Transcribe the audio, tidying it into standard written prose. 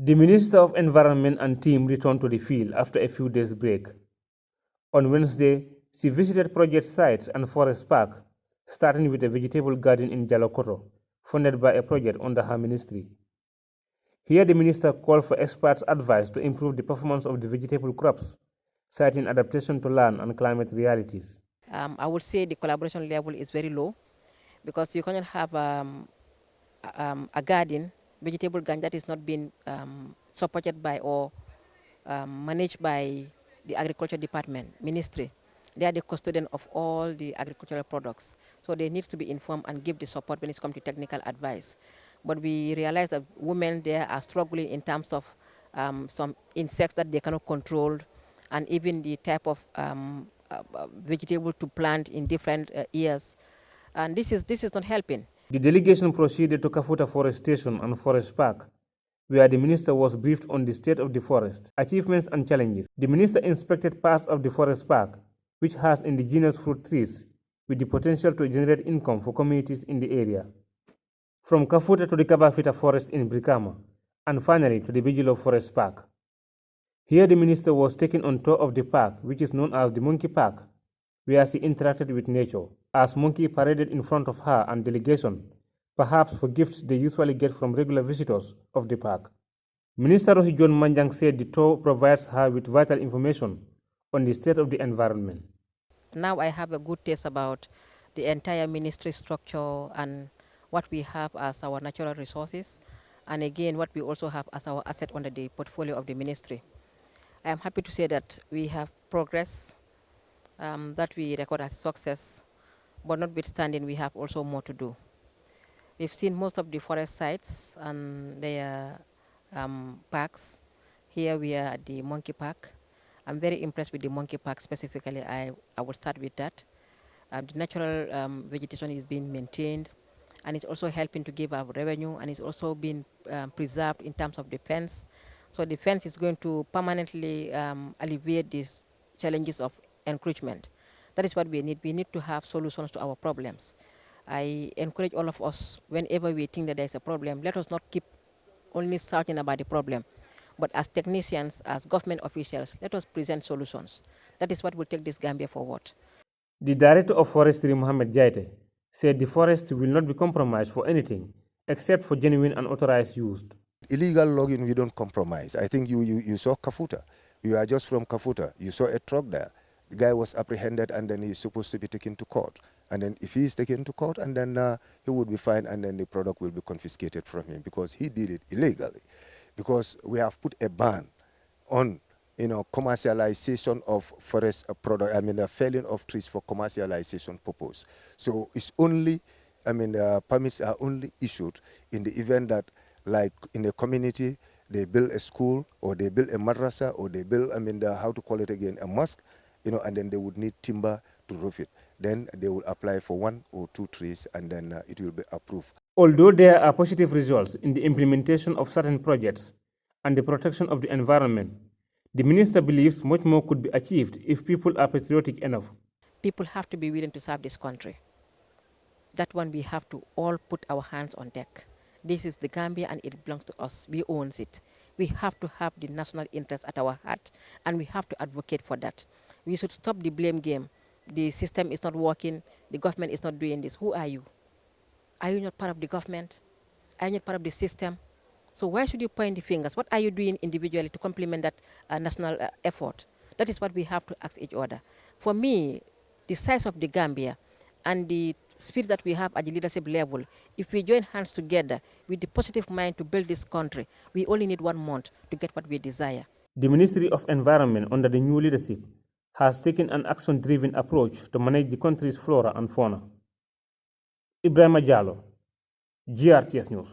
The Minister of Environment and team returned to the field after a few days' break. On Wednesday, she visited project sites and forest park, starting with a vegetable garden in Jallow, funded by a project under her ministry. Here, the minister called for experts' advice to improve the performance of the vegetable crops, citing adaptation to land and climate realities. I would say the collaboration level is very low because you cannot have a garden, vegetable garden that is not being supported by or managed by the agriculture department, ministry. They are the custodian of all the agricultural products. So they need to be informed and give the support when it comes to technical advice. But we realize that women there are struggling in terms of some insects that they cannot control, and even the type of vegetable to plant in different years. And this is not helping. The delegation proceeded to Kafuta Forest Station and Forest Park, where the minister was briefed on the state of the forest, achievements and challenges. The minister inspected parts of the forest park, which has indigenous fruit trees with the potential to generate income for communities in the area. From Kafuta to the Kabafita Forest in Brikama, and finally to the Bijilo Forest Park. Here the minister was taken on tour of the park, which is known as the Monkey Park, where she interacted with nature, as monkey paraded in front of her and delegation, perhaps for gifts they usually get from regular visitors of the park. Minister Rohi John Manjang said the tour provides her with vital information on the state of the environment. Now I have a good taste about the entire ministry structure and what we have as our natural resources, and again what we also have as our asset under the portfolio of the ministry. I am happy to say that we have progress that we record as success, but notwithstanding we have also more to do. We've seen most of the forest sites and their parks. Here we are at the Monkey Park. I'm very impressed with the Monkey Park specifically. I will start with that. The natural vegetation is being maintained, and it's also helping to give our revenue, and it's also being preserved in terms of the fence. So the fence is going to permanently alleviate these challenges of encroachment. That is what we need. We need to have solutions to our problems. I encourage all of us, whenever we think that there is a problem, let us not keep only shouting about the problem, but as technicians, as government officials, let us present solutions. That is what will take this Gambia forward. The director of forestry, Mohamed Jaite, said the forest will not be compromised for anything except for genuine and authorized use. Illegal logging, we don't compromise. I think you saw Kafuta. You are just from Kafuta. You saw a truck there. The guy was apprehended and then he's supposed to be taken to court. And then if he is taken to court, and then he would be fined, and then the product will be confiscated from him because he did it illegally. Because we have put a ban on commercialization of forest product, the felling of trees for commercialization purpose. So it's only, the permits are only issued in the event that, like in a community, they build a school, or they build a madrasa, or they build, a mosque, and then they would need timber to roof it. Then they will apply for 1 or 2 trees, and then it will be approved. Although there are positive results in the implementation of certain projects and the protection of the environment, the minister believes much more could be achieved if people are patriotic enough. People have to be willing to serve this country. That one we have to all put our hands on deck. This is the Gambia and it belongs to us. We own it. We have to have the national interest at our heart, and we have to advocate for that. We should stop the blame game. The system is not working. The government is not doing this. Who are you? Are you not part of the government? Are you not part of the system? So why should you point the fingers? What are you doing individually to complement that national effort? That is what we have to ask each other. For me, the size of the Gambia and the spirit that we have at the leadership level, if we join hands together with the positive mind to build this country, we only need 1 month to get what we desire. The Ministry of Environment under the new leadership has taken an action-driven approach to manage the country's flora and fauna. Ebrima Jallow, GRTS News.